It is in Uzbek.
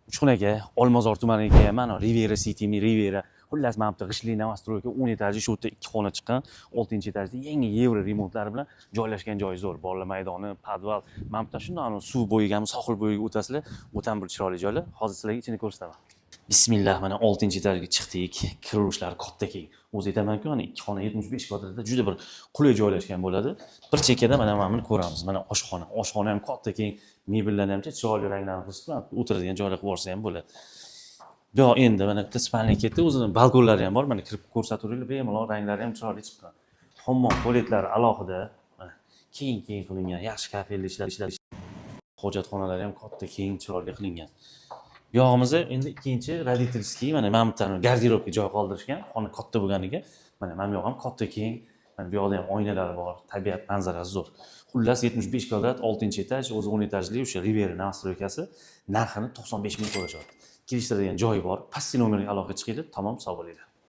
Uchxonaga, Olmazor tumaniga ham mana Riviera City'mi, Riviera. Xullas, mana bu g'ishli Novostroyka 10 etajli shu yerda 2 xona chiqqan, 6-etajda yangi Yevro remontlari bilan joylashgan joyi zo'r. Bolalar maydoni, podval. Mana bu shunday suv bo'yigami, sohil bo'yiga o'tasizlar, o'tan bir chiroyli joylar. Hozir sizlarga ichini ko'rsataman. Bismillah, mana 6-etajga chiqdik. Kiruvishlari katta keng. O'zi aytaman-ku, mana 2 xona 75 kvadratda juda bir qulay joylashgan bo'ladi. Bir chekkada mana buni ko'ramiz. Mana oshxona. Oshxona ham katta keng, mebellarni ham chiroyli ranglarni qilib, o'tiradigan joylar qilib yuborsa ham bo'ladi. Bu endi mana bitta spalnik ketdi, o'zining balkonlari ham bor. Mana kirib ko'rsatuvringlar, bemalol ranglari ham chiroyli chiqqan. Hammom tualetlari alohida. Mana keng qilingan, yaxshi kafelli ishlar. Hojatxonalari ham katta keng, chiroyli qilingan. Bu yog'imizda endi ikkinchi родительский, mana bu garderobga joy qoldirishgan, xona katta bo'lganiga. Mana bu yoq ham katta keng. Mana bu yoqda ham oynalar bor, tabiat manzarasi zo'r. Xullas 75 kvadrat, 6-etaj, o'zi 10 etajli o'sha Riviera Novostroykasi narxini 95 ming so'rashyapti. Kelishtiradigan joyi bor. Pastki nomerga aloqa chiqinglar, tamom, sog' bo'linglar.